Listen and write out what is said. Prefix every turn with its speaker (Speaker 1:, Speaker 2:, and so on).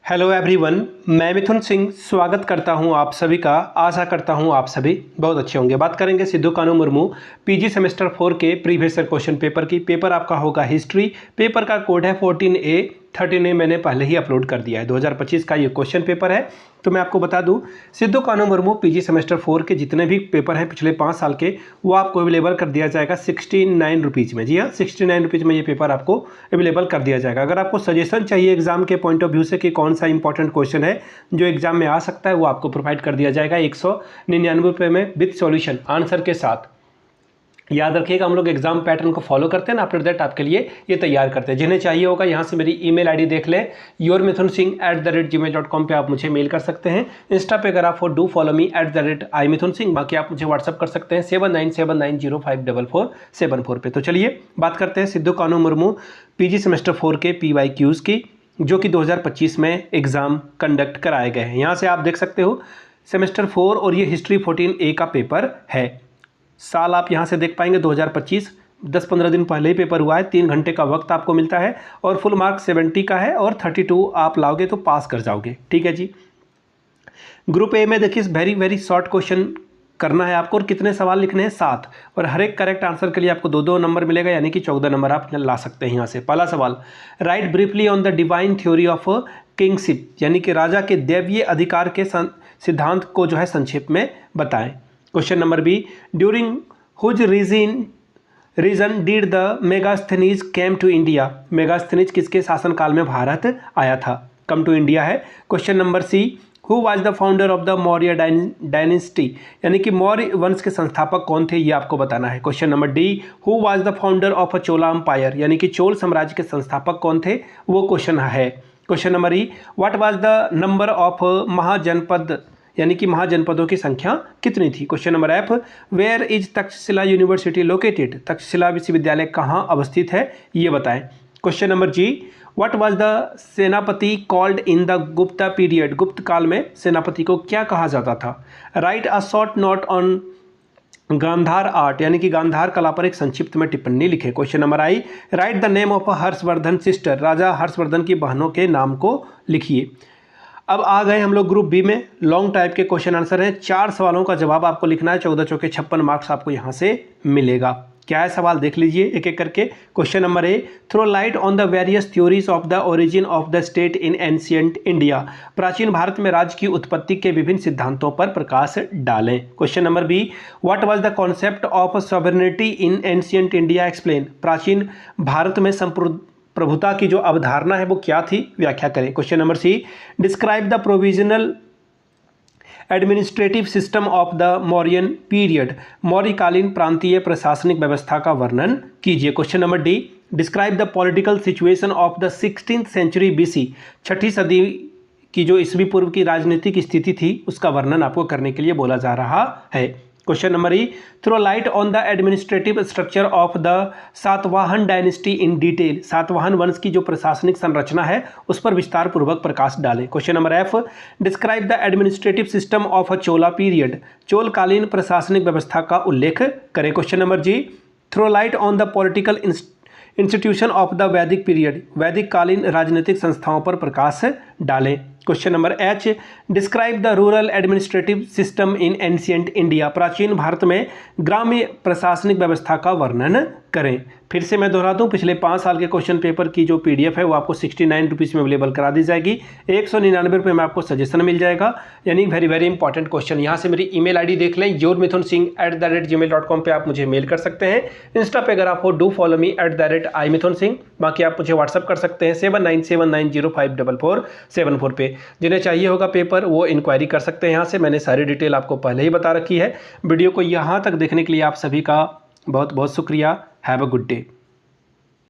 Speaker 1: Hello everyone, मैं मिथुन सिंह स्वागत करता हूं आप सभी का। आशा करता हूं आप सभी बहुत अच्छे होंगे। बात करेंगे सिद्धू कान्हू मुर्मू पीजी सेमेस्टर 4 के प्रीवियस ईयर क्वेश्चन पेपर की। पेपर आपका होगा हिस्ट्री। पेपर का कोड है 14A। 13A मैंने पहले ही अपलोड कर दिया है। 2025 का ये क्वेश्चन पेपर है। तो मैं आपको बता दूं, सिद्धू कान्हू मुर्मू पीजी सेमेस्टर 4 के जितने भी पेपर हैं पिछले 5 साल के, वो आपको अवेलेबल कर दिया जाएगा 69 रुपीज़ में। जी हाँ, 69 रुपीज़ में ये पेपर आपको अवेलेबल कर दिया जाएगा। अगर आपको सजेशन चाहिए एग्जाम के पॉइंट ऑफ व्यू से कि कौन सा इंपॉर्टेंट क्वेश्चन है जो एग्जाम में आ सकता है, वो आपको प्रोवाइड कर दिया जाएगा 199 रुपये में विथ सॉल्यूशन आंसर के साथ। याद रखिएगा, हम लोग एग्जाम पैटर्न को फॉलो करते हैं ना, आफ्टर दैट आपके लिए ये तैयार करते हैं। जिन्हें चाहिए होगा यहाँ से मेरी ईमेल आईडी देख लें, yourmithunsingh@gmail.com पे आप मुझे मेल कर सकते हैं। इंस्टा पे अगर आप हो डू फॉलो मी @imithunsingh। बाकी आप मुझे व्हाट्सअप कर सकते हैं 7979054474 पे। तो चलिए बात करते हैं सिद्धू कान्हू मुर्मू पीजी सेमेस्टर 4 के PYQs की, जो कि 2025 में एग्जाम कंडक्ट कराए गए हैं। यहाँ से आप देख सकते हो सेमेस्टर 4 और ये हिस्ट्री 14A का पेपर है। साल आप यहाँ से देख पाएंगे 2025, 10-15 दिन पहले ही पेपर हुआ है। 3 घंटे का वक्त आपको मिलता है और फुल मार्क 70 का है और 32 आप लाओगे तो पास कर जाओगे। ठीक है जी। ग्रुप ए में देखिए वेरी शॉर्ट क्वेश्चन करना है आपको और कितने सवाल लिखने हैं 7, और हर एक करेक्ट आंसर के लिए आपको 2-2 नंबर मिलेगा, यानी कि 14 नंबर आप ला सकते हैं यहाँ से। पहला सवाल, right briefly on the divine theory of kingship, यानी कि राजा के दैवीय अधिकार के सिद्धांत को जो है संक्षेप में बताएं। Question number B, during whose reign did the Megasthenes came to India, Megasthenes किसके शासनकाल में भारत आया था, कम टू इंडिया है। Question number C, who was the founder of the Maurya dynasty, यानी कि मौर्य वंश के संस्थापक कौन थे, ये आपको बताना है। Question number D, who was the founder of a Chola empire, यानी कि चोल साम्राज्य के संस्थापक कौन थे, वो क्वेश्चन है। Question number E, what was the number of mahajanapada, यानी कि महाजनपदों की संख्या कितनी थी। Question number F, where is Taxila university located, Taxila विश्वविद्यालय कहाँ अवस्थित है, ये बताएं। Question number G, what was the senapati called in the Gupta period, Gupta काल में सेनापति को क्या कहा जाता था। Write a short note on Gandhara art, यानी कि गांधार कला पर एक संक्षिप्त में टिप्पणी लिखे। Question number I, write the name of Harshvardhan sister, राजा हर्षवर्धन की बहनों के नाम को लिखिए। अब आ गए हम लोग ग्रुप बी में। लॉन्ग टाइप के क्वेश्चन आंसर हैं, 4 सवालों का जवाब आपको लिखना है। 14 चौके 56 मार्क्स आपको यहाँ से मिलेगा। क्या है सवाल देख लीजिए एक एक करके। Question number A, throw light on the various theories of the origin of the state in ancient India, प्राचीन भारत में राज्य की उत्पत्ति के विभिन्न सिद्धांतों पर प्रकाश डालें। Question number B, what was the concept of sovereignty in ancient India, explain, प्राचीन भारत में प्रभुता की जो अवधारणा है वो क्या थी, व्याख्या करें। Question number C, describe the provisional administrative system of the Mauryan period, मौर्यकालीन प्रांतीय प्रशासनिक व्यवस्था का वर्णन कीजिए। Question number D, describe the political situation of the 16th century BC, 6ठी सदी की जो ईस्वी पूर्व की राजनीतिक स्थिति थी उसका वर्णन आपको करने के लिए बोला जा रहा है। Question number E, throw light on the administrative structure of the Satavahana dynasty in detail, Satavahana वंश की जो प्रशासनिक संरचना है उस पर विस्तार पूर्वक प्रकाश डालें। Question number F, describe the administrative system of a Chola period, चोलकालीन प्रशासनिक व्यवस्था का उल्लेख करें। Question number G, throw light on the political institution of the Vedic period, वैदिक कालीन राजनीतिक संस्थाओं पर प्रकाश डालें। Question number H, describe the rural administrative system in ancient India, प्राचीन भारत में ग्रामीण प्रशासनिक व्यवस्था का वर्णन करें। फिर से मैं दोहरा दूं, पिछले 5 साल के क्वेश्चन पेपर की जो PDF है वो आपको 69 रुपीज़ में अवेलेबल करा दी जाएगी। 199 रुपये में आपको सजेशन मिल जाएगा, यानी वेरी इंपॉर्टेंट क्वेश्चन। यहाँ से मेरी ईमेल आईडी देख लें, yourmithunsingh@gmail.com पे आप मुझे मेल कर सकते हैं। इंस्टा पे अगर आप हो डू फॉलो मी @imithunsingh। बाकी आप मुझे व्हाट्सअप कर सकते हैं 7979054474 पे। जिन्हें चाहिए होगा पेपर वो इंक्वायरी कर सकते हैं यहाँ से। मैंने सारी डिटेल आपको पहले ही बता रखी है। वीडियो को यहाँ तक देखने के लिए आप सभी का बहुत बहुत शुक्रिया। Have a good day.